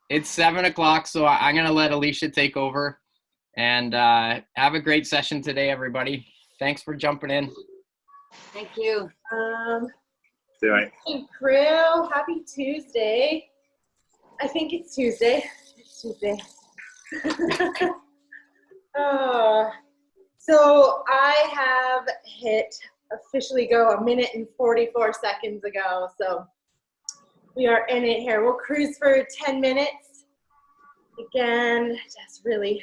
It's 7 o'clock, so I'm going to let Alicia take over. And have a great session today, everybody. Thanks for jumping in. Thank you. Hey, crew. Happy Tuesday. I think it's Tuesday. It's Tuesday. So I have hit officially go 1 minute and 44 seconds ago. So we are in it here. We'll cruise for 10 minutes. Again, just really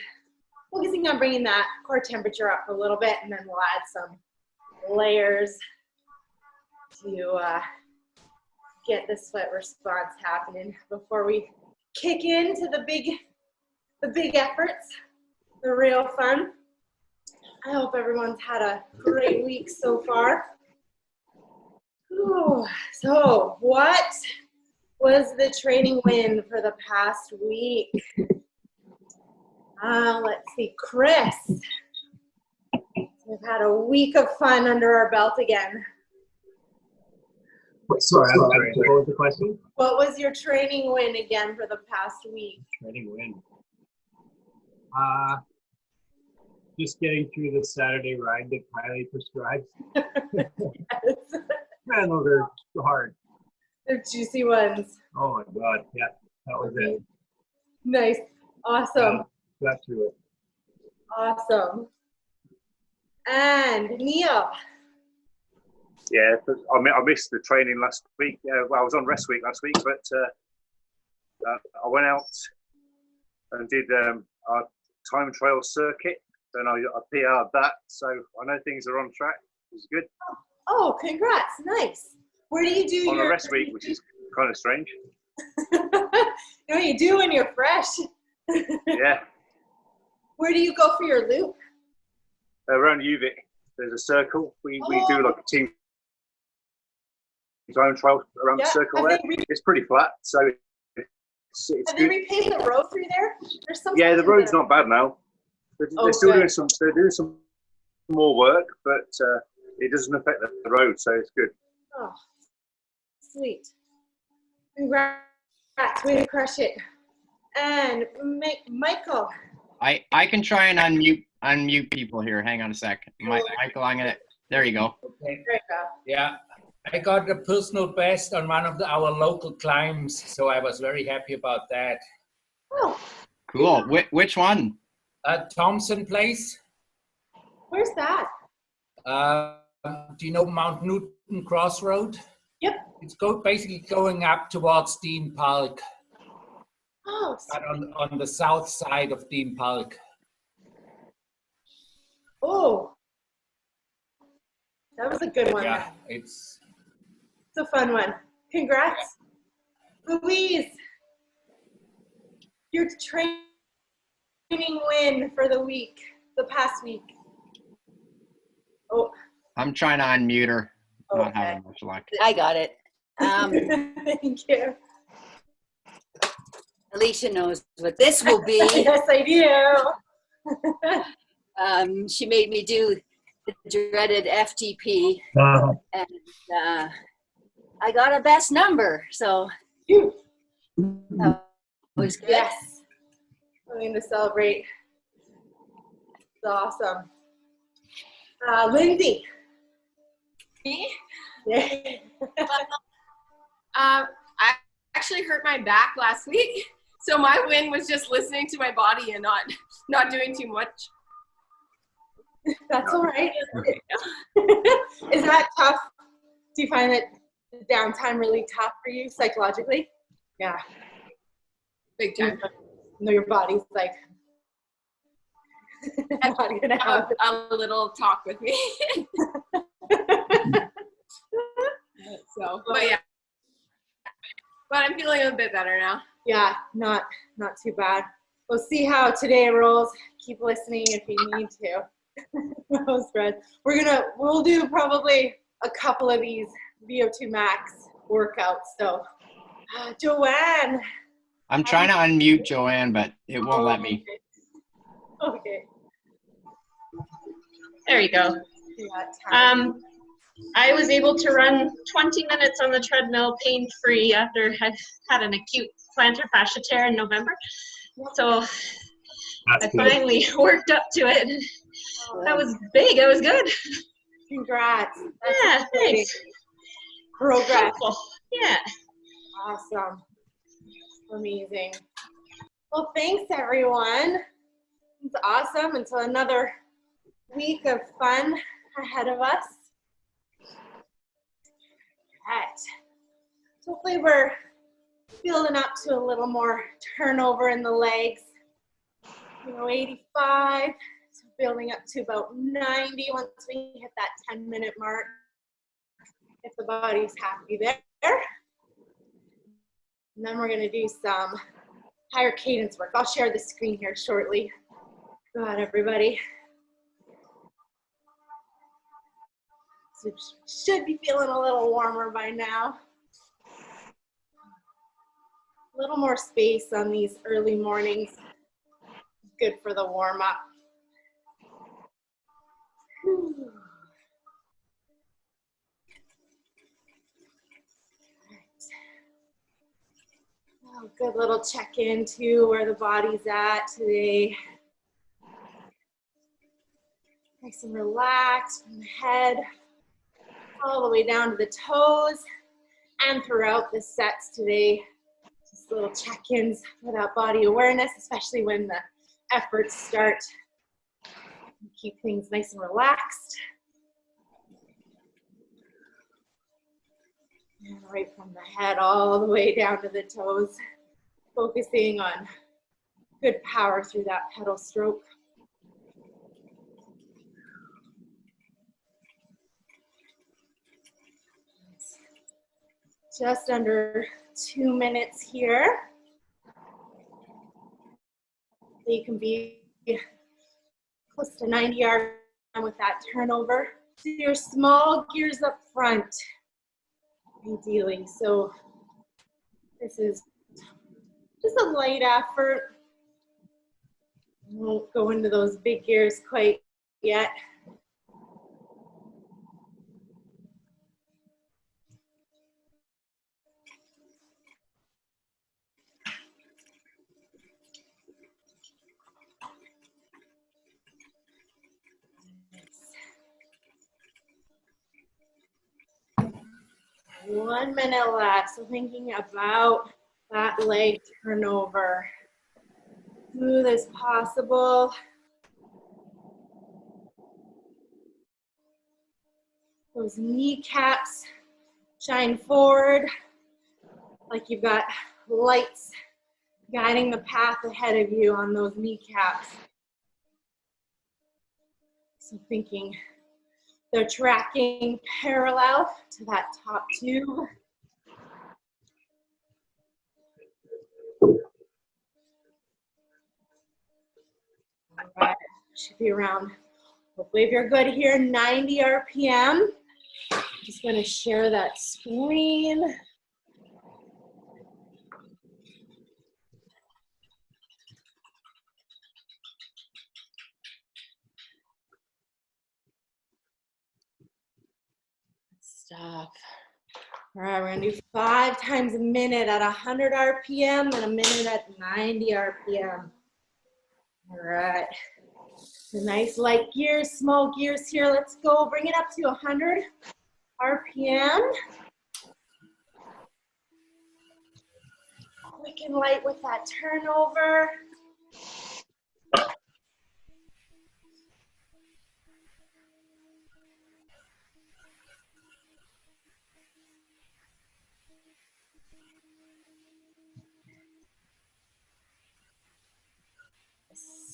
focusing on bringing that core temperature up a little bit, and then we'll add some layers to get the sweat response happening before we kick into the big efforts, the real fun. I hope everyone's had a great week so far. Ooh, so what was the training win for the past week? Let's see, Chris. We've had a week of fun under our belt again. Sorry, what was the question? What was your training win again for the past week? Training win. Just getting through the Saturday ride that Kylie prescribes. Yes. Man, those are hard. The juicy ones. Oh my God, yeah, that was it. Nice, awesome, Got through it. awesome. And Neil. Yeah, I missed the training last week. Well, I was on rest week last week, but I went out and did our time trial circuit, and I PR'd that, so I know things are on track. It was good. Oh, congrats, nice. Where do you do On your a rest week, which is kind of strange. No, you do when you're fresh. Yeah, Where do you go for your loop? around UVic, there's a circle. We do like a team zone trial around the circle there. It's pretty flat, so it's Have they good. repaved the road through there? There's some Yeah, the road's not bad now. They're still doing some more work, but it doesn't affect the road, so it's good. Oh, sweet. Congrats, way to crush it. And Michael. I can try and unmute people here. Hang on a sec. Michael, there you go. Okay. There you go. Yeah, I got a personal best on one of our local climbs, so I was very happy about that. Oh, Cool. Which one? Thompson Place. where's that? Do you know Mount Newton Crossroad? Yep. It's basically going up towards Dean Park, Oh, but on the south side of Dean Park. oh, that was a good one. Yeah, it's It's a fun one. Congrats. Yeah. Louise, your training win for the past week. Oh. I'm trying to unmute her. Not Okay. having much luck. I got it. Thank you. Alicia knows what this will be. Yes, I do. She made me do the dreaded FTP, and I got a best number, so that was good. Yes. I'm going to celebrate. It's awesome. Lindsay. Me? Yeah. I actually hurt my back last week, so my win was just listening to my body and not doing too much. That's all right. Is that tough? Do you find that downtime really tough for you psychologically? Yeah. Big time. No, your body's like not gonna Have a little talk with me. So, but yeah. But I'm feeling a bit better now. Yeah, not too bad. We'll see how today rolls. Keep listening if you need to. Those threads. We'll do probably a couple of these VO2 max workouts. So, Joanne. I'm trying to unmute Joanne, but it won't let me. Okay. There you go. I was able to run 20 minutes on the treadmill pain-free after had an acute plantar fascia tear in November. So That's I good. finally worked up to it. That was big. That was good. Congrats. That's Yeah, exciting. thanks. Progress. Helpful. Yeah. Awesome. Amazing. Well, thanks everyone. It's awesome. Until another week of fun ahead of us. Right. So hopefully we're building up to a little more turnover in the legs. 85, so building up to about 90 once we hit that 10-minute mark, if the body's happy there. And then we're gonna do some higher cadence work. I'll share the screen here shortly. Go ahead, everybody. So should be feeling a little warmer by now. A little more space on these early mornings. Good for the warm up. Oh, good little check-in too, where the body's at today. Nice and relaxed from the head all the way down to the toes, and throughout the sets today. Just little check-ins for that body awareness, especially when the efforts start. Keep things nice and relaxed. And right from the head all the way down to the toes, focusing on good power through that pedal stroke. Just under 2 minutes here. So you can be close to 90 RPM with that turnover. So your small gears up front, ideally. So this is just a light effort. Won't go into those big gears quite yet. One minute left, so thinking about that leg turnover. Smooth as possible. Those kneecaps shine forward like you've got lights guiding the path ahead of you on those kneecaps. So thinking they're tracking parallel to that top tube. All right, should be around, hopefully if you're good here, 90 RPM. Just gonna share that screen. Stuff. All right, we're gonna do 5 times a minute at 100 RPM and a minute at 90 RPM. All right. So nice light gears, small gears here. Let's go. Bring it up to 100 RPM. Quick and light with that turnover.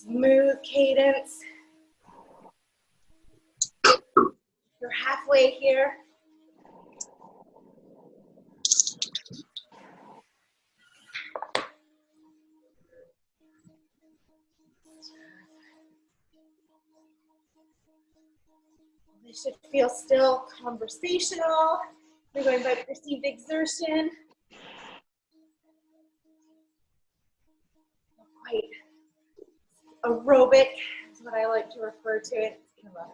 Smooth cadence. You're halfway here. This should feel still conversational. We're going by perceived exertion. Quite aerobic is what I like to refer to it. It's kind of a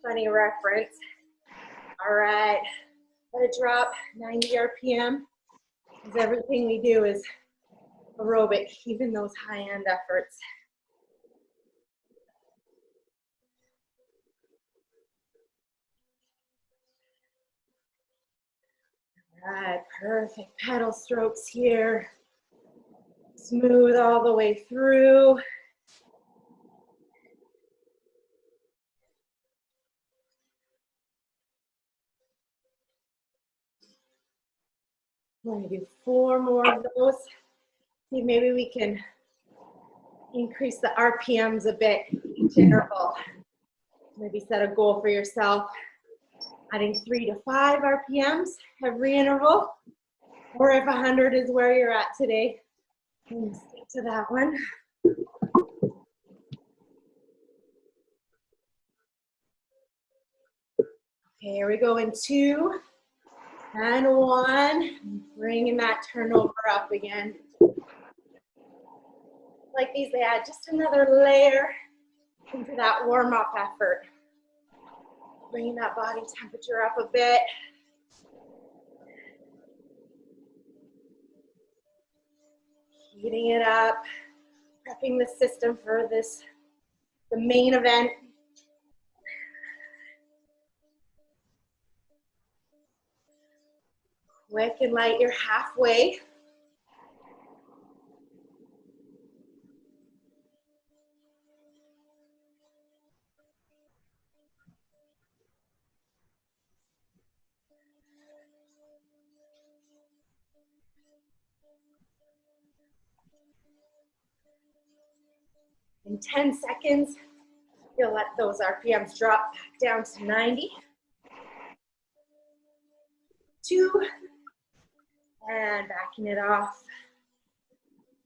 funny reference. All right, let it drop, 90 RPM. Because everything we do is aerobic, even those high-end efforts. All right, perfect pedal strokes here. Smooth all the way through. We're gonna do 4 more of those. See, maybe we can increase the RPMs a bit each interval. Maybe set a goal for yourself, adding 3 to 5 RPMs every interval. Or if 100 is where you're at today, then stick to that one. Okay, here we go in 2 and 1. Bringing that turnover up again. Like these, they add just another layer into that warm-up effort. Bringing that body temperature up a bit. Heating it up, prepping the system for this, the main event. Quick and light, you're halfway. In 10 seconds, you'll let those RPMs drop back down to 90. 2, and backing it off.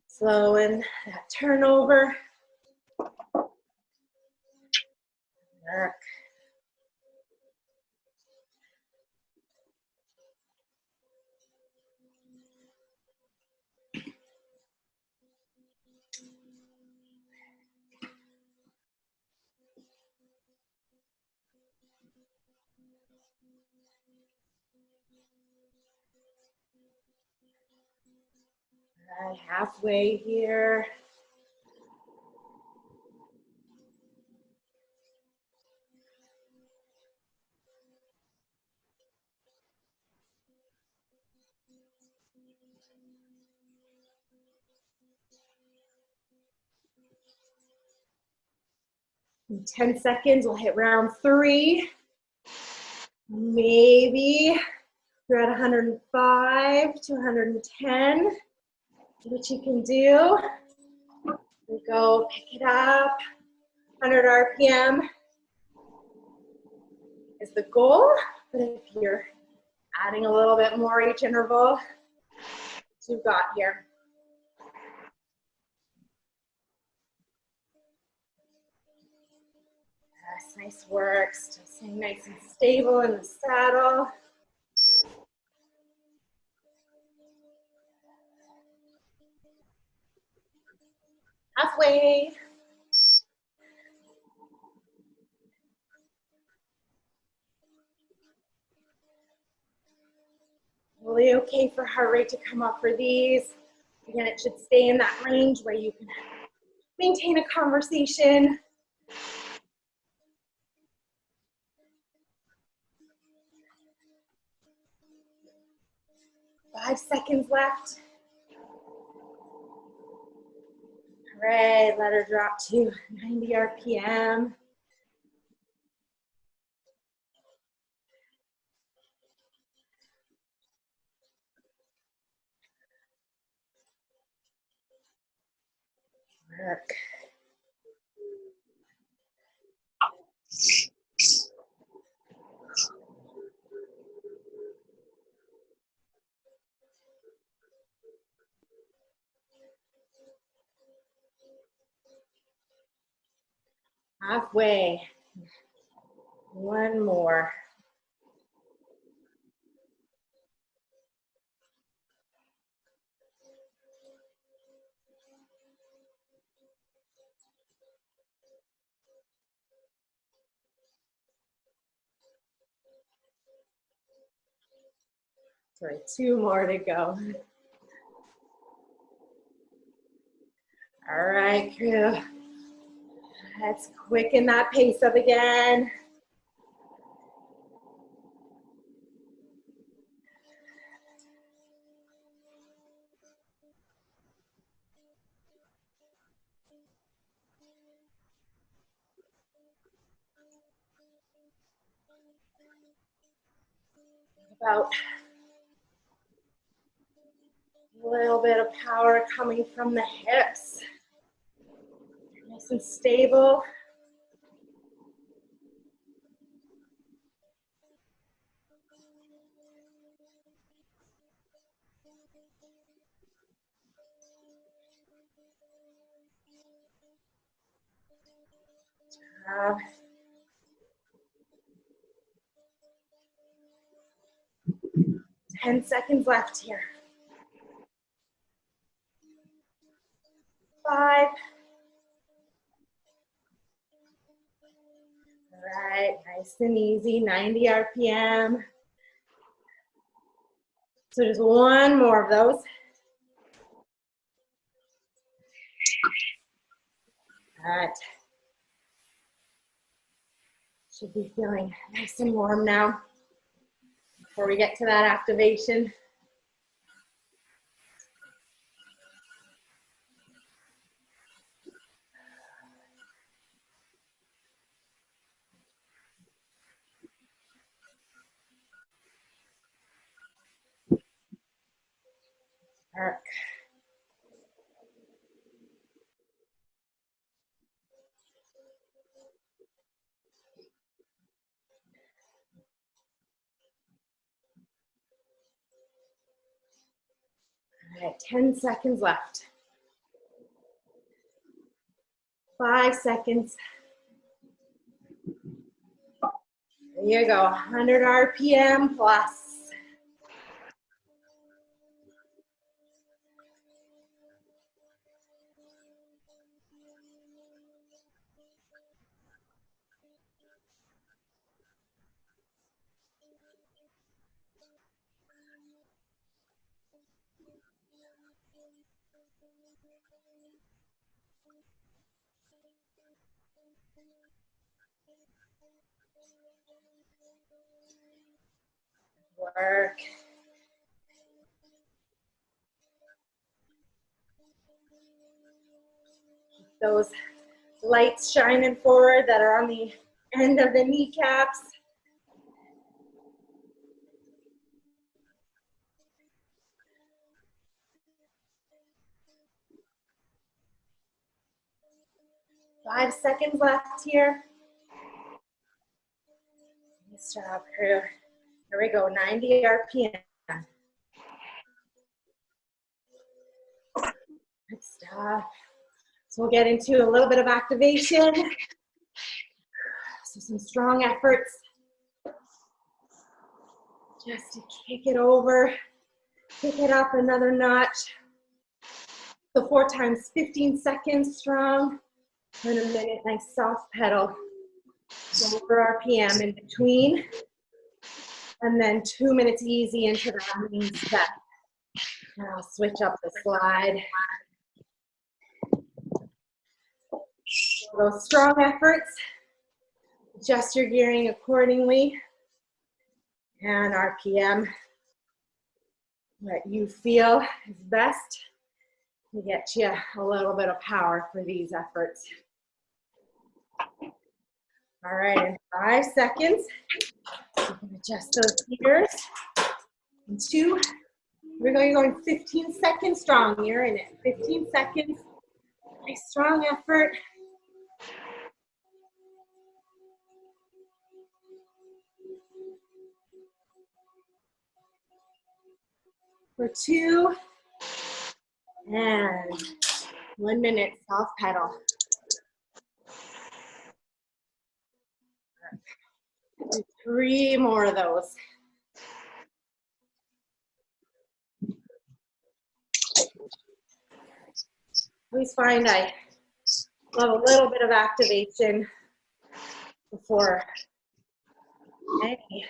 Slowing that turnover. Work. All right, halfway here. In 10 seconds, we'll hit round 3. Maybe you're at 105 to 110. See what you can do. Here we go, pick it up. 100 RPM is the goal, but if you're adding a little bit more each interval, you've got here. Yes, nice work. Still staying nice and stable in the saddle. Halfway. Really okay for heart rate to come up for these. Again, it should stay in that range where you can maintain a conversation. Five seconds left. All right, let her drop to 90 RPM. Work. Halfway. One more. Sorry, 2 more to go. All right, crew. Let's quicken that pace up again. About a little bit of power coming from the hips. Nice and stable. Uh, 10 seconds left here. 5. All right, nice and easy, 90 RPM. So just one more of those. That should be feeling nice and warm now before we get to that activation. Work. All right, 10 seconds left. 5 seconds. There you go, 100 RPM plus. Work. Those lights shining forward that are on the end of the kneecaps. Five seconds left here. Nice job, crew. Here we go, 90 RPM. Good stuff. So we'll get into a little bit of activation. So some strong efforts. Just to kick it over, kick it up another notch. So 4 times 15 seconds strong. And a minute, nice soft pedal. Lower RPM in between. And then 2 minutes easy into that main step. And I'll switch up the slide. So those strong efforts, adjust your gearing accordingly. And RPM, what you feel is best to get you a little bit of power for these efforts. All right, in 5 seconds, you can adjust those gears. In 2, we're going 15 seconds strong. You're in it. 15 seconds. Nice strong effort. For 2, and 1 minute, soft pedal. Do 3 more of those. I always find I love a little bit of activation before any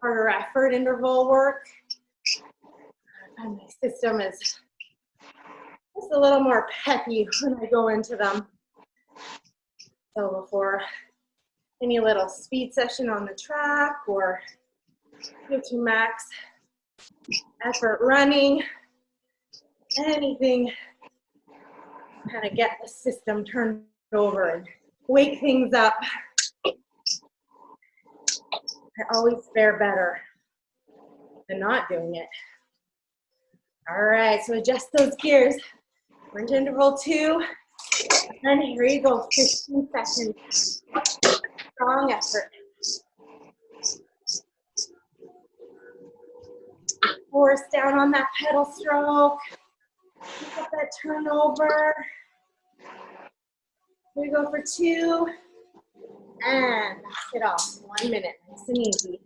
harder effort interval work. I find my system is just a little more peppy when I go into them. So before any little speed session on the track or go to max effort running, anything, kind of get the system turned over and wake things up. I always fare better than not doing it. All right, so adjust those gears. We're into interval 2, and here you go, 15 seconds. Strong effort. Force down on that pedal stroke. Pick up that turnover. Here we go for 2, and back it off. 1 minute, nice and easy.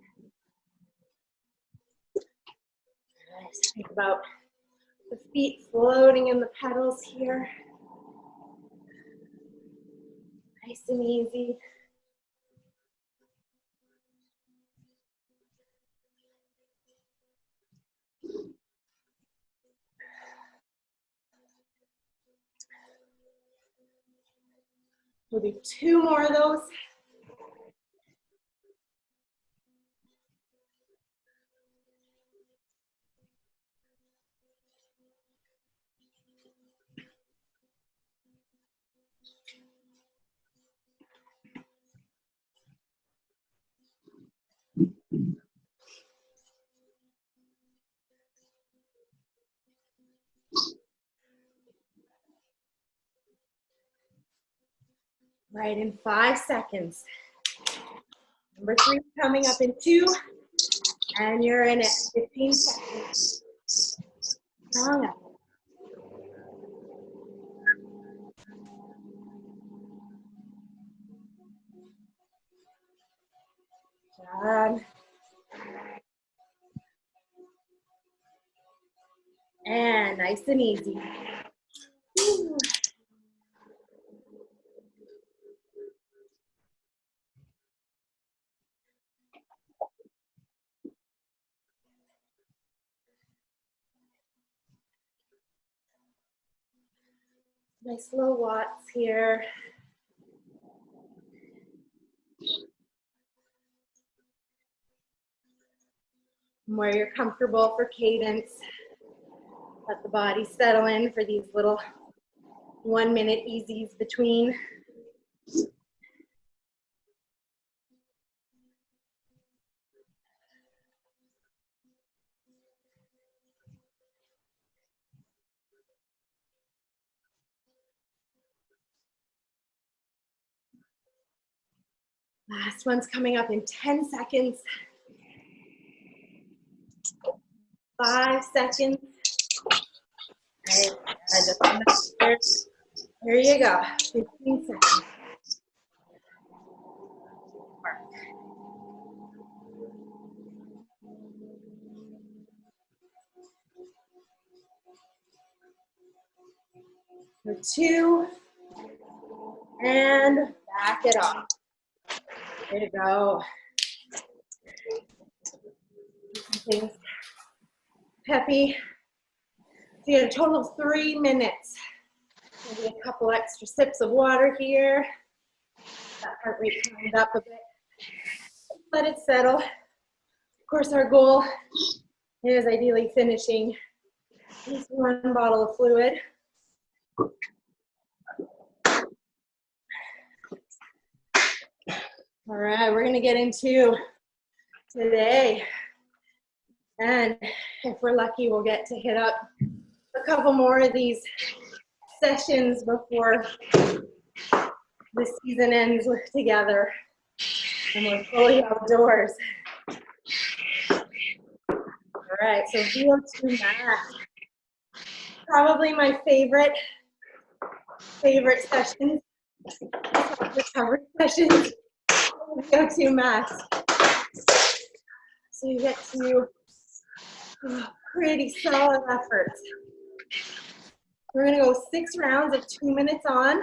Nice. Think about the feet floating in the pedals here. Nice and easy. We'll do 2 more of those. Right, in 5 seconds. Number 3 coming up in 2, and you're in it. 15 seconds. Strong up. Job. And nice and easy. Woo. Nice low watts here. Where you're comfortable for cadence. Let the body settle in for these little 1 minute easies between. Last one's coming up in 10 seconds. 5 seconds. Right, here you go. 15 seconds. For 2, and back it off. Way to go. Things peppy. So you have a total of 3 minutes. Maybe a couple extra sips of water here. That heart rate climbed up a bit. Let it settle. Of course, our goal is ideally finishing at least 1 bottle of fluid. All right, we're gonna get into today. And if we're lucky, we'll get to hit up a couple more of these sessions before the season ends together and we're fully outdoors. All right, so VO2 max. Probably my favorite sessions, recovery sessions, VO2 max. So you get to pretty solid efforts. We're gonna go 6 rounds of 2 minutes on,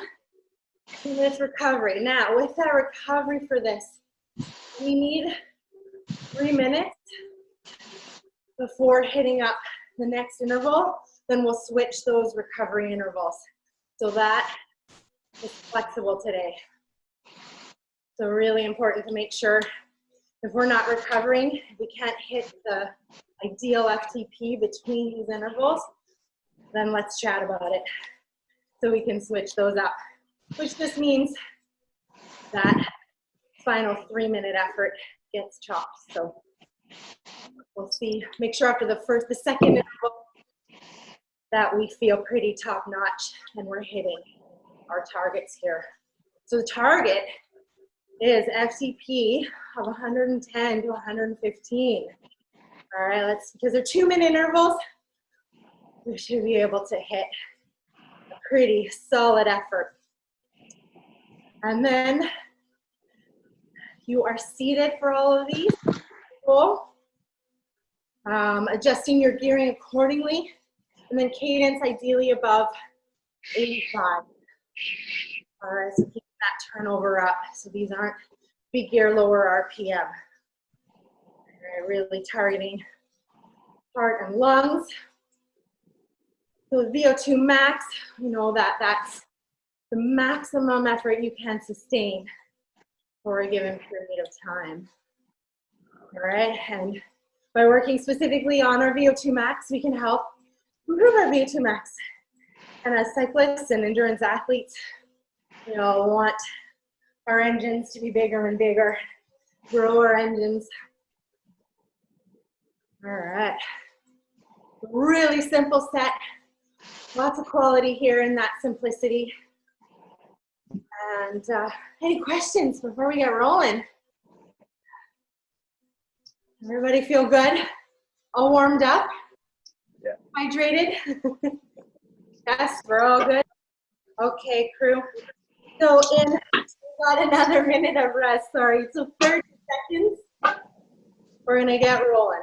2 minutes recovery. Now, with that recovery for this, we need 3 minutes before hitting up the next interval, then we'll switch those recovery intervals. So that is flexible today. So really important to make sure if we're not recovering, we can't hit the ideal FTP between these intervals, then let's chat about it so we can switch those up, which just means that final 3-minute effort gets chopped. So we'll see, make sure after the second interval that we feel pretty top notch and we're hitting our targets here. So the target is FTP of 110 to 115. All right, because they're 2-minute intervals, we should be able to hit a pretty solid effort. And then you are seated for all of these. Cool. Adjusting your gearing accordingly. And then cadence ideally above 85. All right, so keep that turnover up. So these aren't big gear, lower RPM. All right, really targeting heart and lungs. So VO2 max, you know that's the maximum effort you can sustain for a given period of time. All right, and by working specifically on our VO2 max, we can help improve our VO2 max. And as cyclists and endurance athletes, you know, want our engines to be bigger and bigger, grow our engines. All right, really simple set. Lots of quality here in that simplicity. And any questions before we get rolling? Everybody feel good? All warmed up? Yeah. Hydrated? Yes, we're all good? Okay, crew. So we've got another minute of rest, sorry. So 30 seconds, we're gonna get rolling.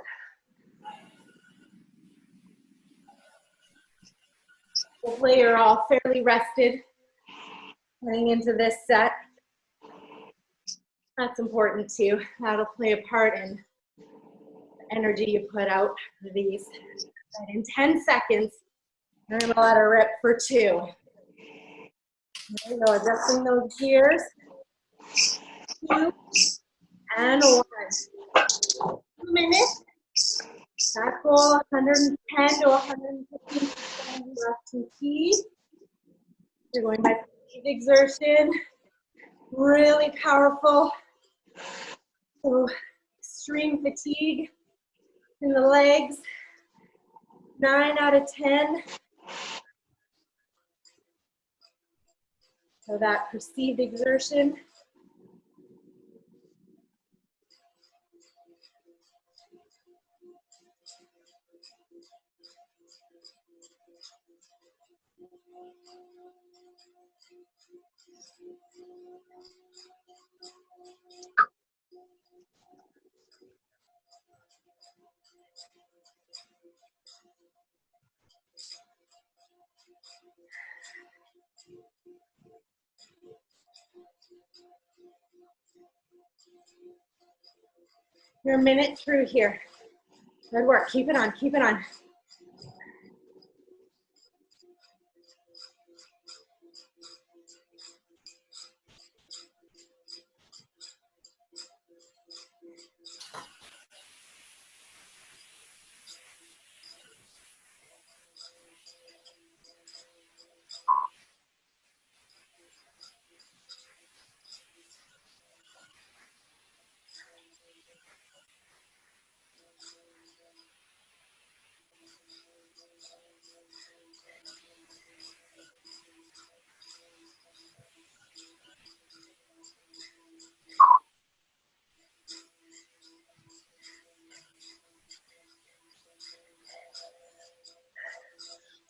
Hopefully you're all fairly rested heading into this set. That's important too. That'll play a part in the energy you put out for these. And in 10 seconds, we're gonna let her rip for 2. There we go, adjusting those gears. 2 and 1. 2 minutes. That goal, 110 to 115% FTP. You're going by exertion. Really powerful. So extreme fatigue in the legs. 9 out of 10. So that perceived exertion. You're a minute through here. Good work. Keep it on. Keep it on.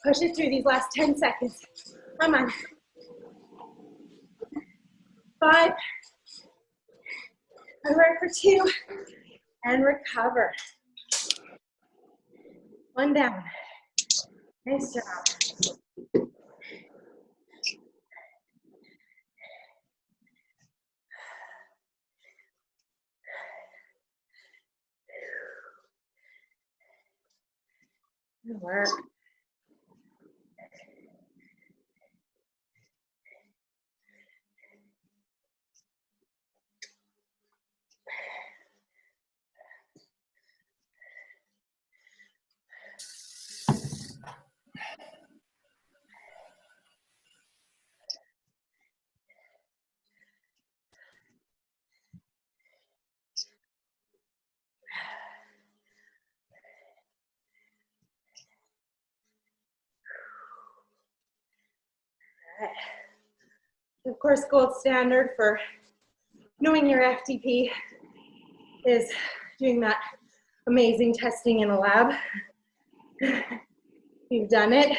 Push it through these last 10 seconds. Come on. 5. And work for 2. And recover. 1 down. Nice job. Good work. Of course, gold standard for knowing your FTP is doing that amazing testing in a lab. You've done it.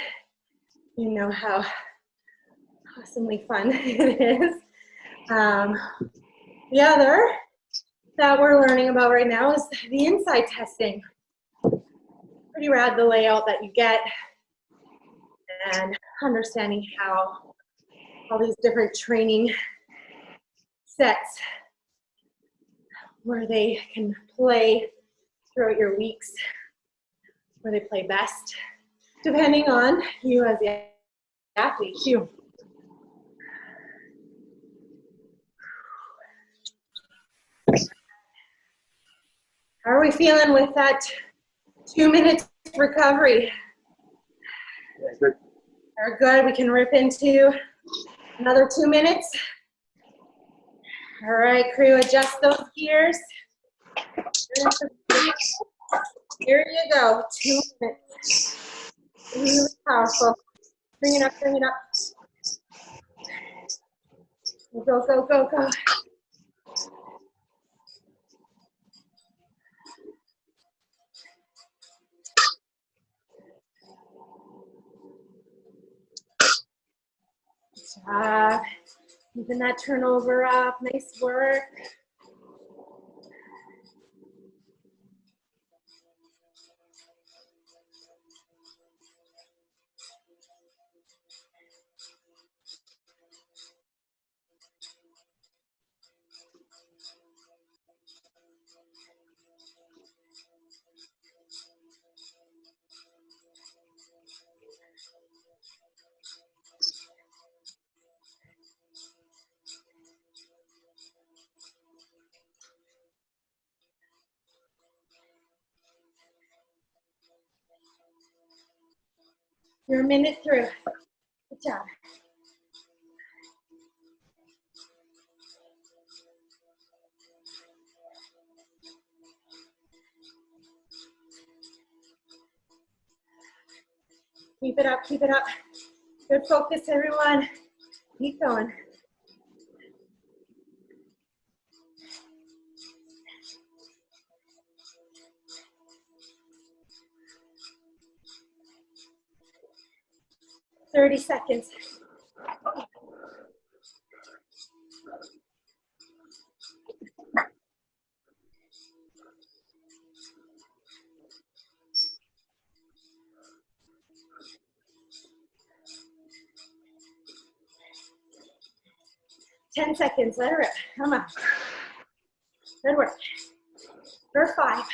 You know how awesomely fun it is. The other that we're learning about right now is the inside testing. Pretty rad, the layout that you get, and understanding how all these different training sets where they can play throughout your weeks, where they play best, depending on you as the athlete too. How are we feeling with that 2 minutes recovery? Yeah, good. We're good. We can rip into another 2 minutes. All right, crew, adjust those gears. Here you go. 2 minutes. Really powerful. Bring it up, bring it up. Go, go, go, go. Good job. Keeping that turnover up. Nice work. You're a minute through. Good job. Keep it up, keep it up. Good focus, everyone. Keep going. "30 seconds. "10 seconds. Let her rip. Come on. Good work. For 5,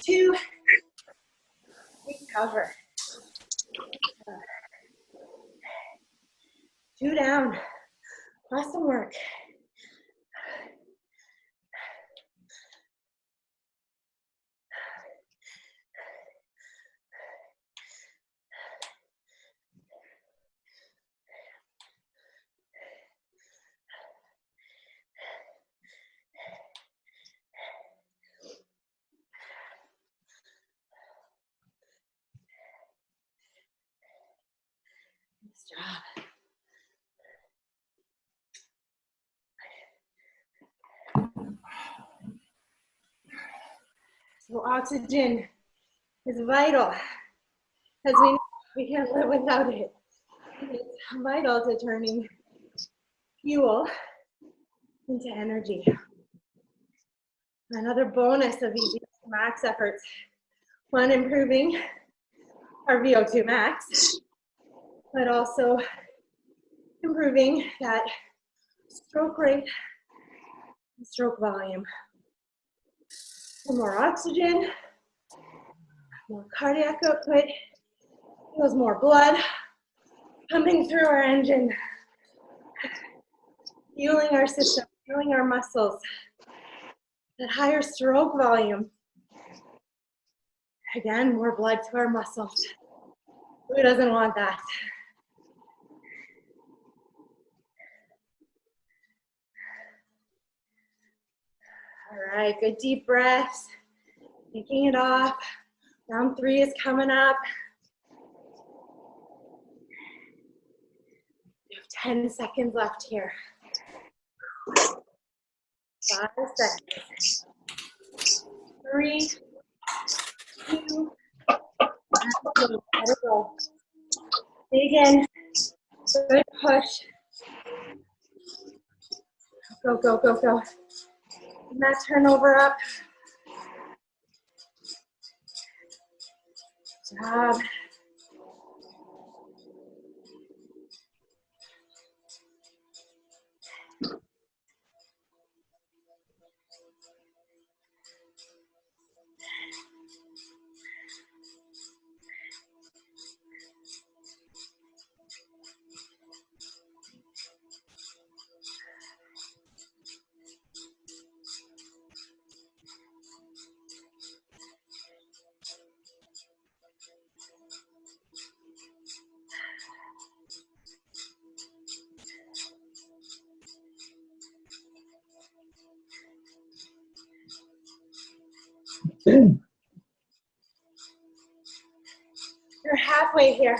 2, recover. 2 down. Awesome work. Nice job. So oxygen is vital. As we can't live without it. It's vital to turning fuel into energy. Another bonus of these max efforts, one, improving our VO2 max, but also improving that stroke rate and stroke volume. And more oxygen, More cardiac output. Feels more blood pumping through our engine. Fueling our system, fueling our muscles. That higher stroke volume. Again, more blood to our muscles. Who doesn't want that? All right, good deep breaths. Taking it off. Round 3 is coming up. We have 10 seconds left here. 5 seconds. 3, 2, let it go. Dig in. Good push. Go, go, go, go. And that turnover up. Good job. You're halfway here.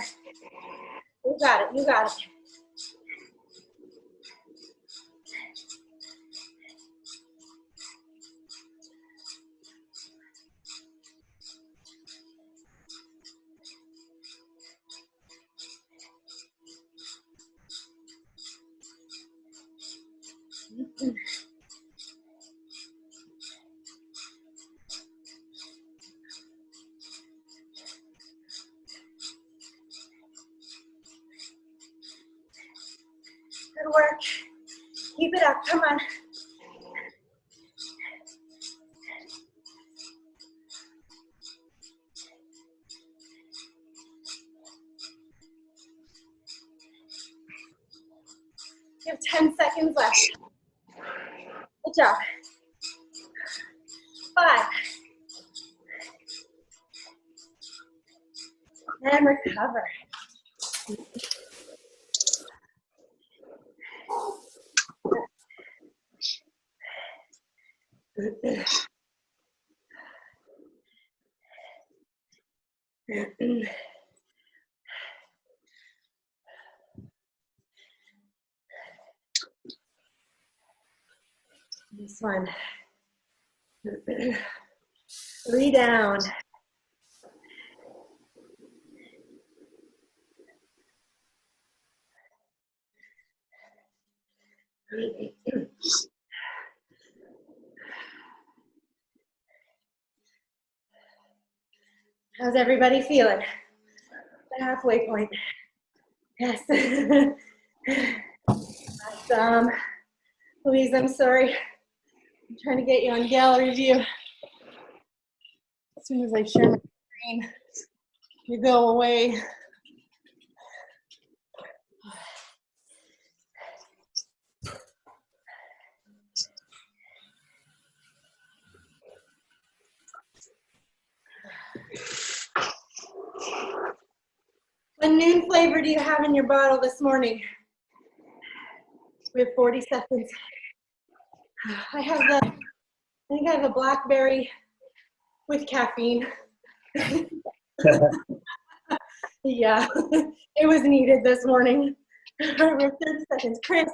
You got it, you got it. Good work. Keep it up, come on. You have 10 seconds left. Good job. 5. And recover. This one. 3 down. How's everybody feeling? The halfway point. Yes. Awesome. Louise, I'm sorry. I'm trying to get you on gallery view. As soon as I share my screen, you go away. What noon flavor do you have in your bottle this morning? We have 40 seconds. I think I have a blackberry with caffeine. Yeah, it was needed this morning. We have 30 seconds. Chris,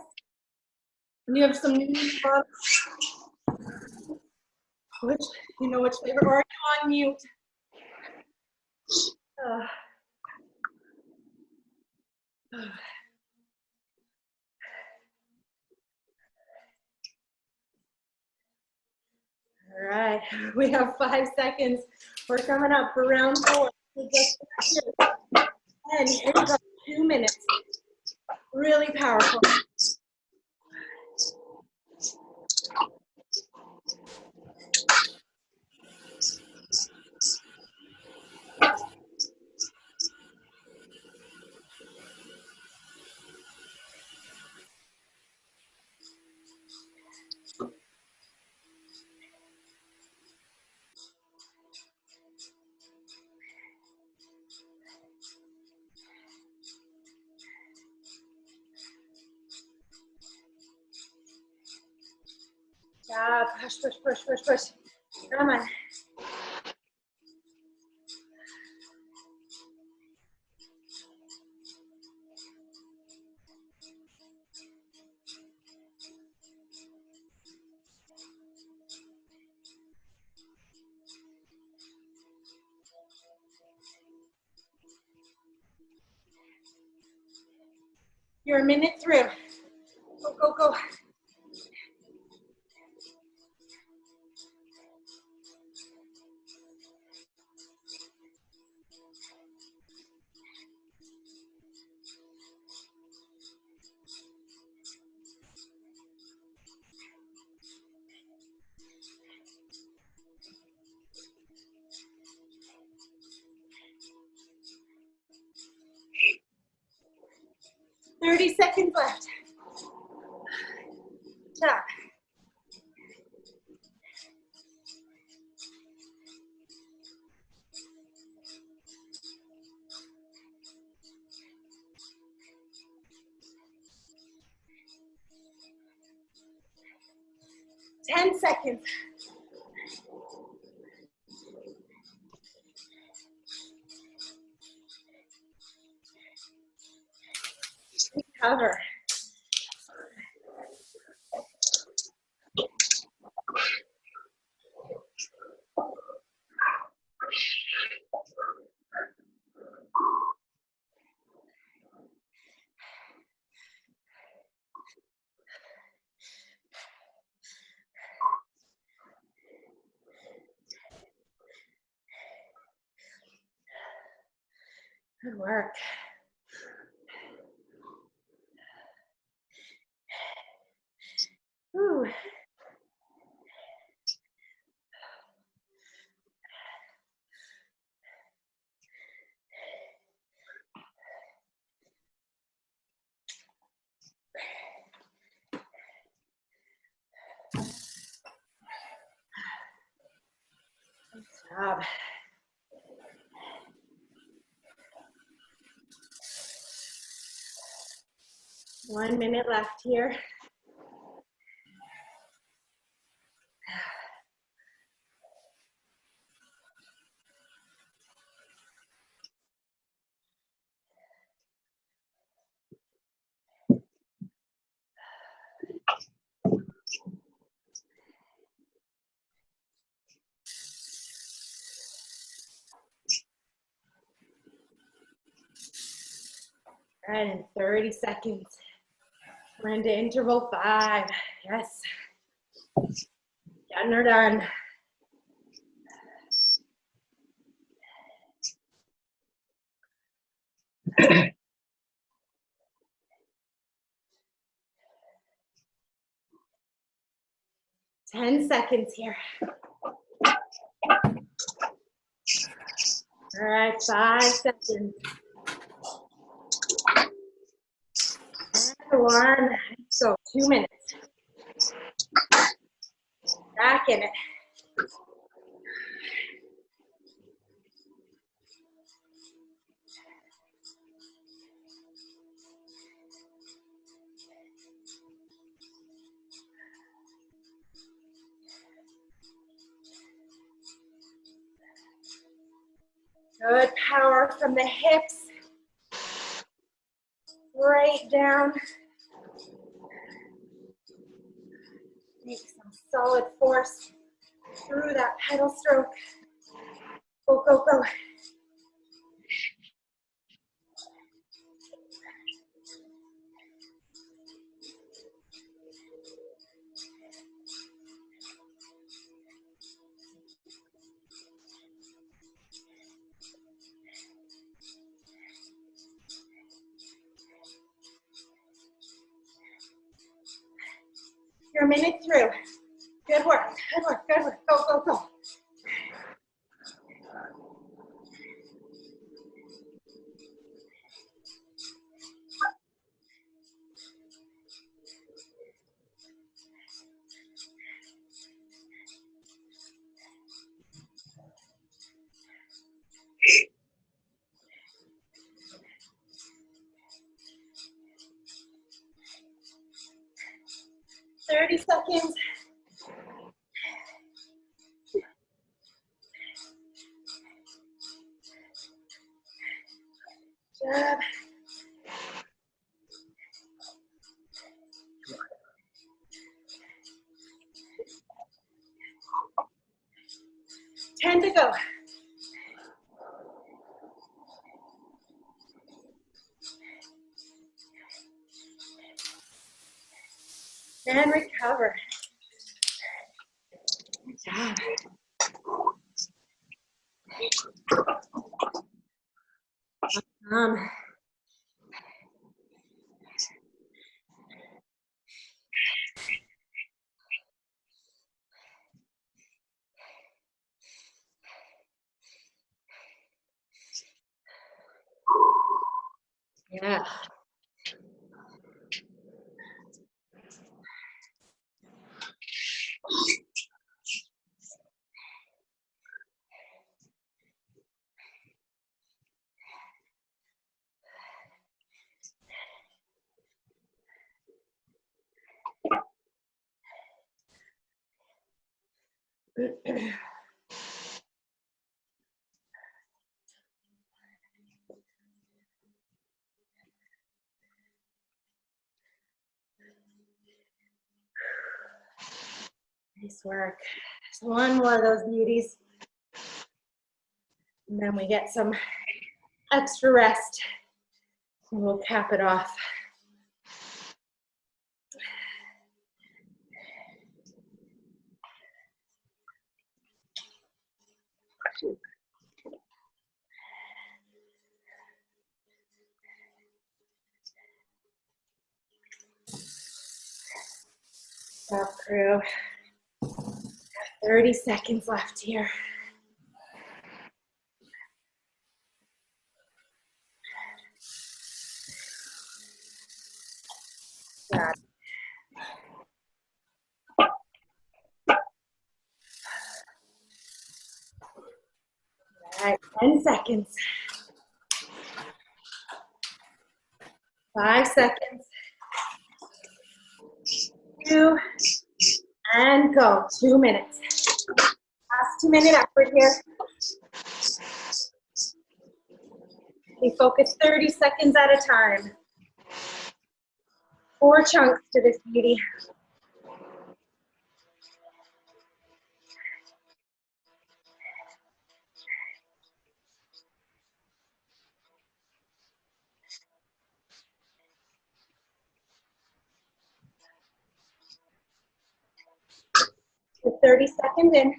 you have some noon bottle? You know which flavor? Or are you on mute? All right, we have 5 seconds. We're coming up for round 4. So just 10, here we go, 2 minutes. Really powerful. job. Push, push, push, push, push. Come on. You're a minute through. Go, go, go. Thirty seconds left. Stop. Ten seconds. Recover. Good work. Whew. Good job. 1 minute left here. All right, in 30 seconds. We're into interval 5. Yes. Getting her done. Ten seconds here. All right, 5 seconds. And 1. So 2 minutes. Back in it. Good power from the hips. Right down. Make some solid force through that pedal stroke. Go, go, go. You're a minute through. Good work, good work, good work. Go, go, go. Thirty seconds. job. Ten to go. And recover. Good job. Um, yeah. Nice work. Just one more of those beauties. And then we get some extra rest. And we'll cap it off. Stop, crew. 30 seconds left here. Got it. All right, 10 seconds. 5 seconds. 2, and go. 2 minutes. Last 2-minute effort here. We focus 30 seconds at a time. 4 chunks to this beauty. With 30 seconds in.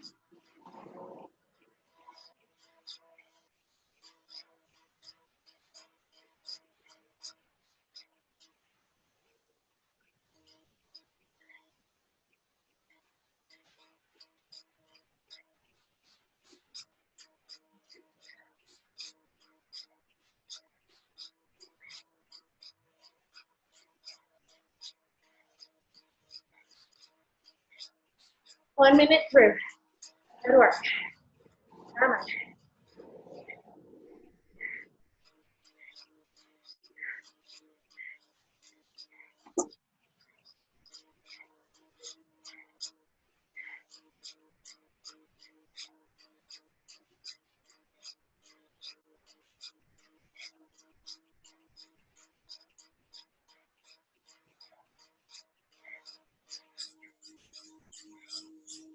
One minute through. Good work. Come on.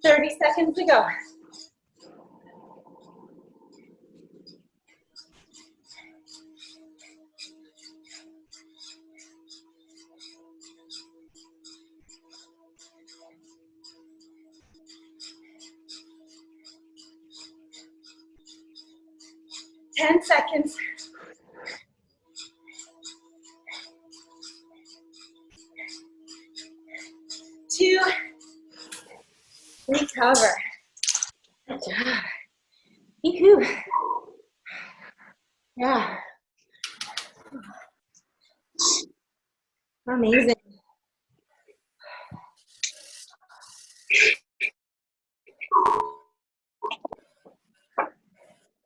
30 seconds to go. Ten seconds. 2, recover. Good job. Woo-hoo. Yeah. Amazing.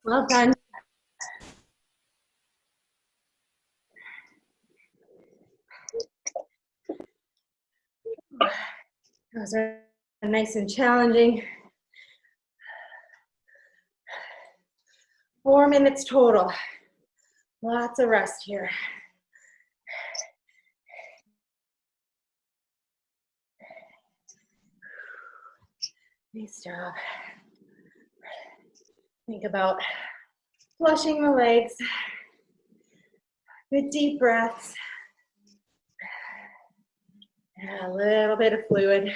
Well done. Those are nice and challenging. 4 minutes total. Lots of rest here. Nice job. Think about flushing the legs. Good deep breaths. And a little bit of fluid.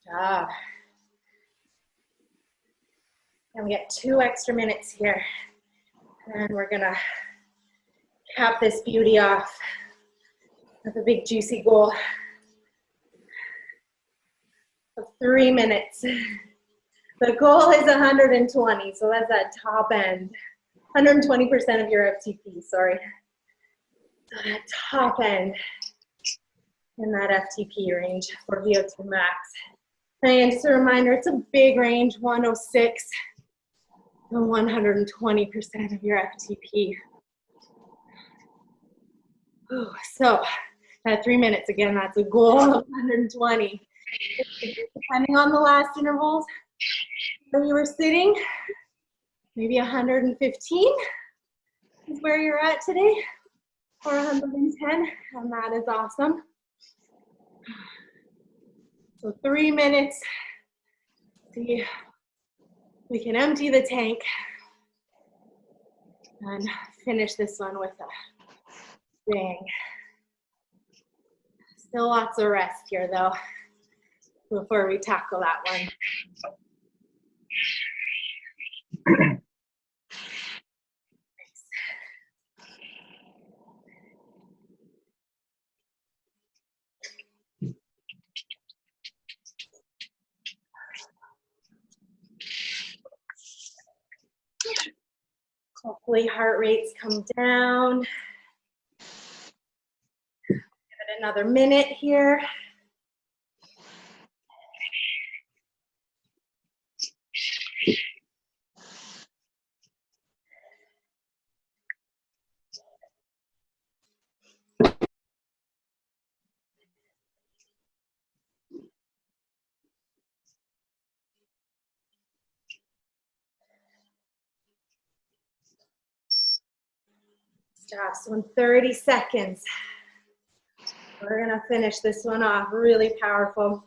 Job. And we get 2 extra minutes here. And we're gonna cap this beauty off with a big juicy goal of 3 minutes. The goal is 120, so that's that top end. 120% of your FTP, sorry. So that top end in that FTP range for VO2 max. And just a reminder, it's a big range, 106 to 120% of your FTP. Ooh, so at 3 minutes, again, that's a goal of 120. Depending on the last intervals where you were sitting, maybe 115 is where you're at today, or 110, and that is awesome. So 3 minutes, see, we can empty the tank and finish this one with a bang. Still lots of rest here though, before we tackle that one. Hopefully heart rates come down. Give it another minute here. Stop. So in 30 seconds, we're gonna finish this one off. Really powerful.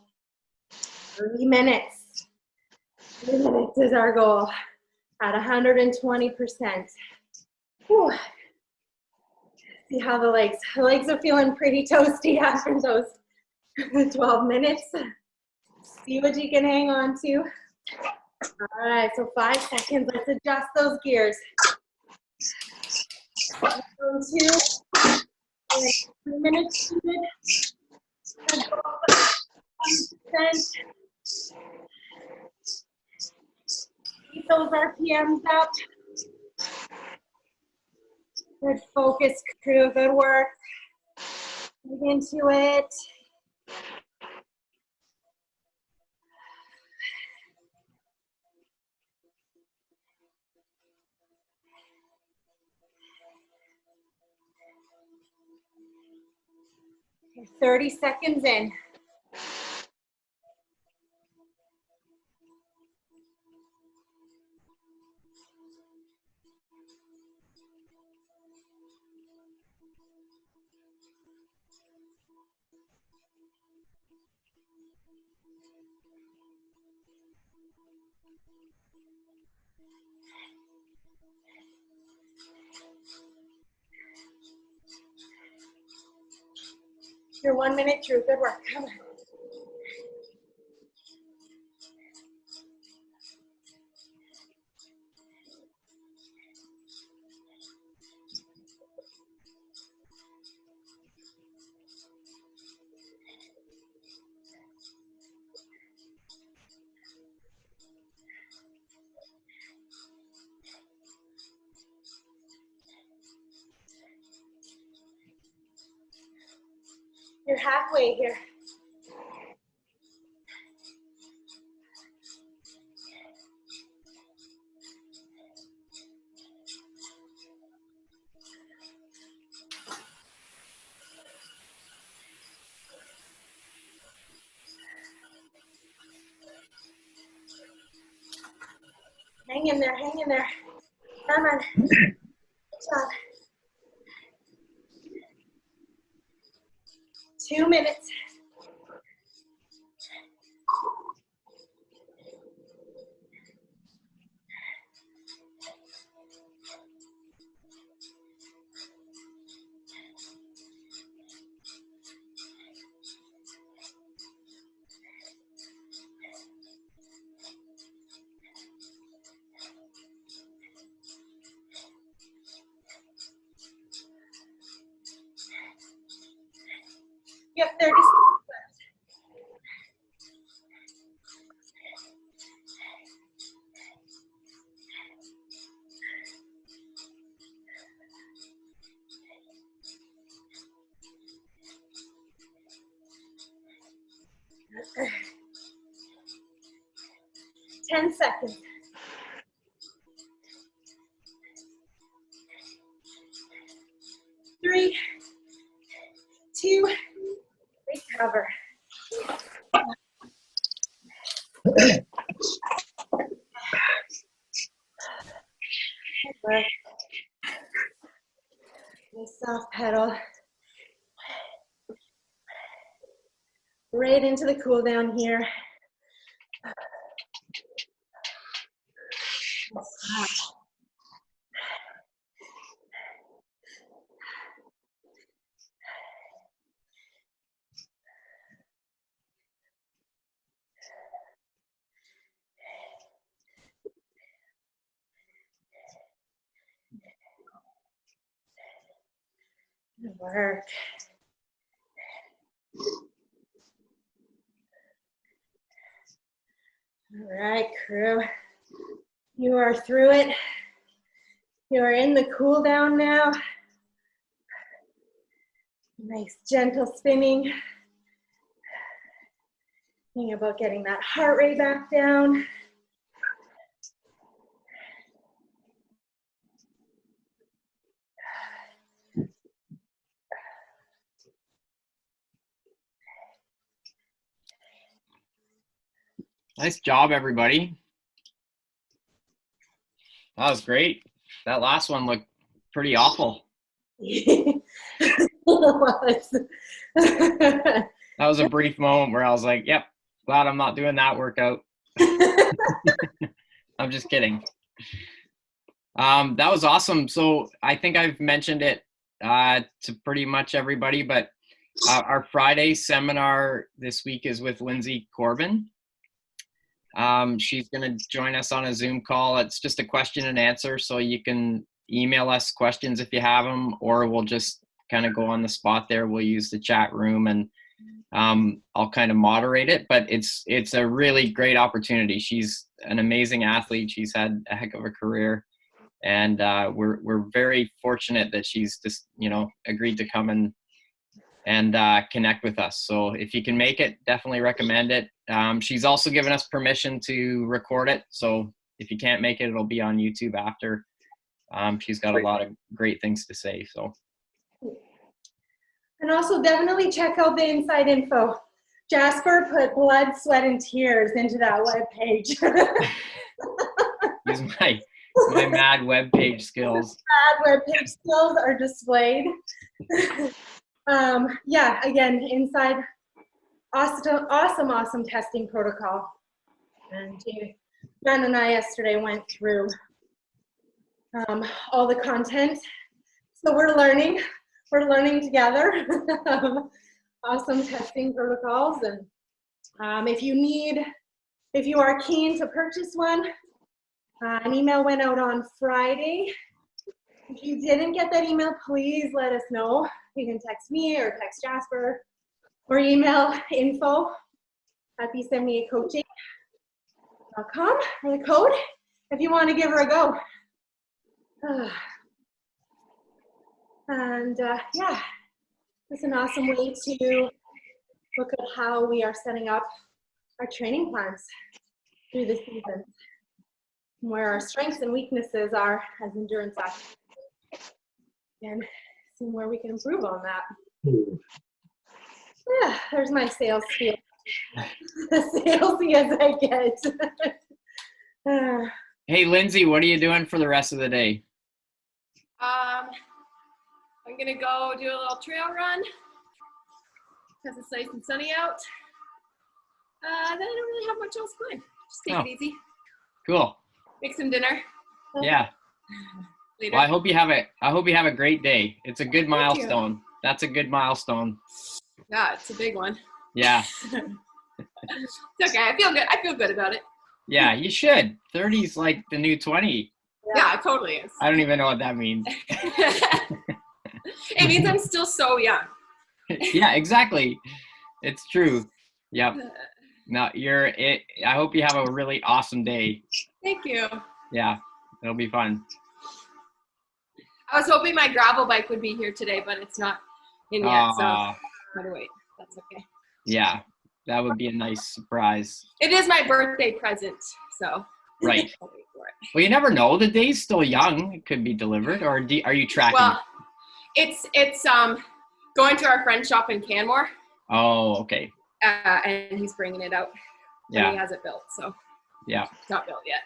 3 minutes. 3 minutes is our goal at 120%. Whew. See how the legs are feeling pretty toasty after those 12 minutes. See what you can hang on to. All right, so 5 seconds. Let's adjust those gears. 1, 2, 3 minutes. Keep those RPMs up. Good focus, crew. Good work. Dig into it. Okay, 30 seconds in. You're 1 minute through. Good work. Come on. You're halfway here. Hang in there, hang in there. Come on. Good job. 2 minutes. You have 30 seconds left. 10 seconds. 3, 2, recover. Nice soft pedal. Right into the cool down here. Good work. All right, crew. You are through it. You are in the cool down now. Nice gentle spinning. Thinking about getting that heart rate back down. Nice job, everybody. That was great. That last one looked pretty awful. That was a brief moment where I was like, yep, glad I'm not doing that workout. I'm just kidding. That was awesome. So I think I've mentioned it to pretty much everybody, but our Friday seminar this week is with Lindsay Corbin. She's going to join us on a Zoom call. It's just a question and answer, so you can email us questions if you have them, or we'll just kind of go on the spot there. We'll use the chat room, and I'll kind of moderate it, but it's a really great opportunity. She's an amazing athlete. She's had a heck of a career, and we're very fortunate that she's just, agreed to come and connect with us. So if you can make it, definitely recommend it. She's also given us permission to record it. So if you can't make it, it'll be on YouTube after. She's got a lot of great things to say. So. And also definitely check out the inside info. Jasper put blood, sweat, and tears into that webpage. Use my mad webpage skills. Mad webpage skills are displayed. Yeah, again, inside, awesome testing protocol. And John and I yesterday went through all the content. So we're learning together. Awesome testing protocols. And if you are keen to purchase one, an email went out on Friday. If you didn't get that email, please let us know. You can text me or text Jasper or email info@bsemiacoaching.com for the code if you want to give her a go. And yeah, it's an awesome way to look at how we are setting up our training plans through the season, where our strengths and weaknesses are as endurance athletes, and seeing where we can improve on that. Yeah, there's my sales spiel. Salesy as I get. Hey, Lindsay, what are you doing for the rest of the day? I'm gonna go do a little trail run because it's nice and sunny out. Then I don't really have much else planned. Just take it easy. Cool. Make some dinner. Yeah. Later. Well, I hope you have a great day. It's a good milestone. That's a good milestone. Yeah, it's a big one. Yeah. It's okay. I feel good. I feel good about it. Yeah, you should. 30's like the new 20. Yeah, it totally is. I don't even know what that means. It means I'm still so young. Yeah, exactly. It's true. Yep. No, I hope you have a really awesome day. Thank you. Yeah, it'll be fun. I was hoping my gravel bike would be here today, but it's not in yet, so I'm gonna wait. That's okay. Yeah, that would be a nice surprise. It is my birthday present, so Right. I'll wait for it. Well, you never know. The day's still young. It could be delivered. Or are you tracking? Well, it's going to our friend's shop in Canmore, Oh, okay. and he's bringing it out. Yeah. And he has it built, so Yeah. it's not built yet.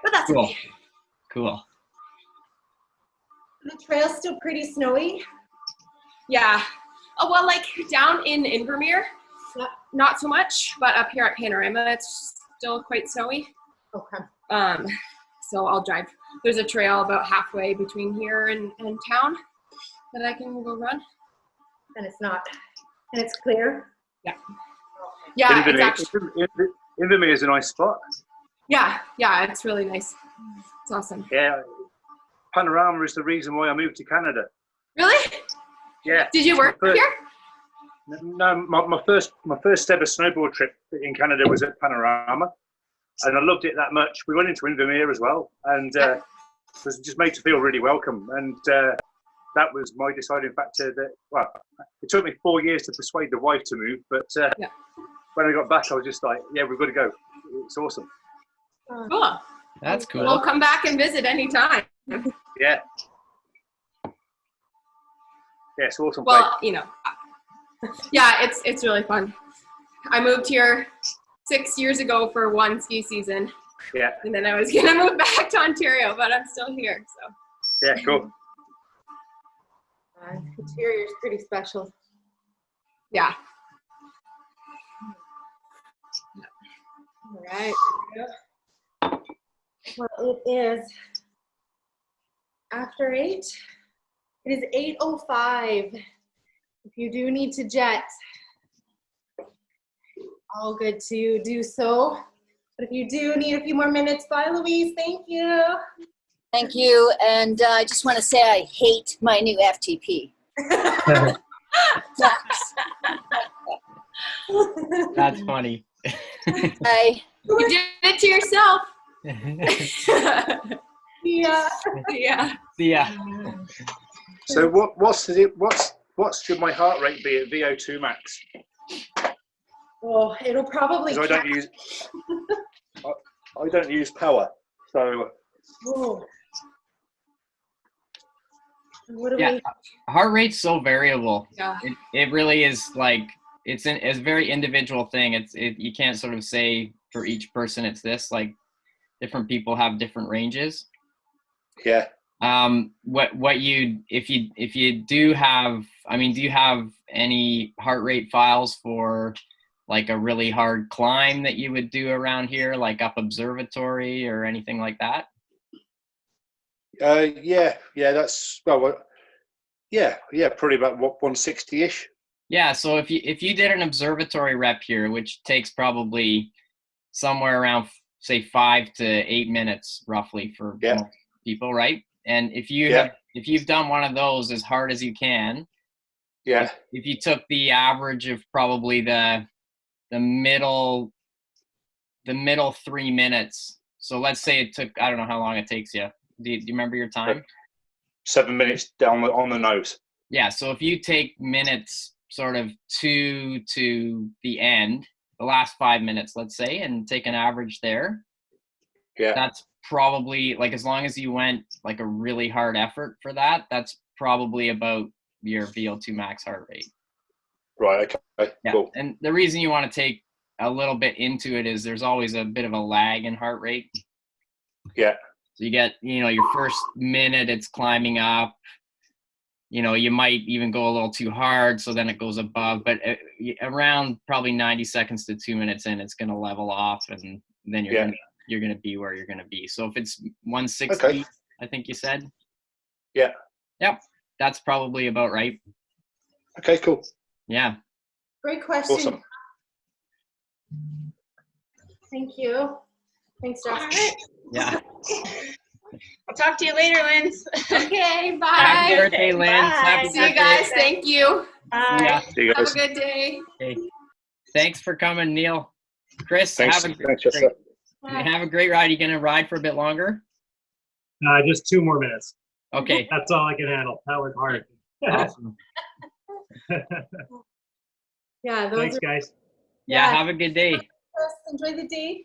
But that's Cool. okay. Cool. The trail's still pretty snowy. Yeah. Oh, well, like down in Invermere, Yep. not so much, but up here at Panorama, it's still quite snowy. Okay. So I'll drive. There's a trail about halfway between here and town that I can go run. And it's not. And it's clear. Yeah. Yeah, it's actually, Invermere is a nice spot. yeah, it's really nice. It's awesome. Yeah. Panorama is the reason why I moved to Canada. Really? Yeah. Did you work here? No, my first ever snowboard trip in Canada was at Panorama, and I loved it that much. We went into Invermere as well, and it was just made to feel really welcome. And that was my deciding factor. That it took me 4 years to persuade the wife to move, but when I got back, I was just like, yeah, we've got to go. It's awesome. Cool. That's cool. We'll come back and visit anytime. Yeah. Yeah, it's awesome. Well, yeah, it's really fun. I moved here 6 years ago for one ski season. Yeah. And then I was gonna move back to Ontario, but I'm still here. So. Yeah, cool. Interior is pretty special. Yeah. All right. Well, it is after 8. It is 8:05. If you do need to jet, all good to do so. But if you do need a few more minutes, bye, Louise. Thank you. Thank you. And I just want to say I hate my new FTP. That's funny. You did it to yourself. Yeah. Yeah. Yeah. So what should my heart rate be at VO2 max? Oh, it'll probably. Because I don't use power, so. Oh. What do Yeah. Heart rate's so variable. Yeah. It really is like it's a very individual thing. You can't sort of say for each person it's this. Like different people have different ranges. Yeah. If you do have, do you have any heart rate files for like a really hard climb that you would do around here, like up Observatory or anything like that? That's probably about 160-ish. Yeah, so if you did an Observatory rep here, which takes probably somewhere around say 5 to 8 minutes roughly for most people, right? And if you've done one of those as hard as you can, if you took the average of probably the middle 3 minutes, so let's say it took, I don't know how long it takes you. Do you remember your time? 7 minutes down on the nose. Yeah, so if you take minutes sort of 2 to the end, the last 5 minutes, let's say, and take an average there. Yeah. That's probably, like, as long as you went like a really hard effort for that, that's probably about your VO2 max heart rate. Right. Okay. Yeah. Cool. And the reason you want to take a little bit into it is there's always a bit of a lag in heart rate. Yeah. So you get, your first minute, it's climbing up. You might even go a little too hard, so then it goes above. But around probably 90 seconds to 2 minutes in, it's going to level off, and then you're going to be where you're going to be. So if it's 160, Okay. I think you said. Yeah. Yep, that's probably about right. Okay. Cool. Yeah. Great question. Awesome. Thank you. Thanks, All Josh. right. Yeah. I'll talk to you later, Lynn. Okay, bye. Happy birthday, Lynn. Bye. Happy See you birthday. guys. Thank you. Bye. Yeah. See you Have guys. a good day. Okay. Thanks for coming, Neil. Chris, Thanks. have Thanks, Jessica. a great ride. You gonna ride for a bit longer? Just 2 more minutes. Okay. That's all I can handle. That was hard. Awesome. Yeah, those Thanks, are guys. Yeah, Yeah. have a good day. enjoy the day.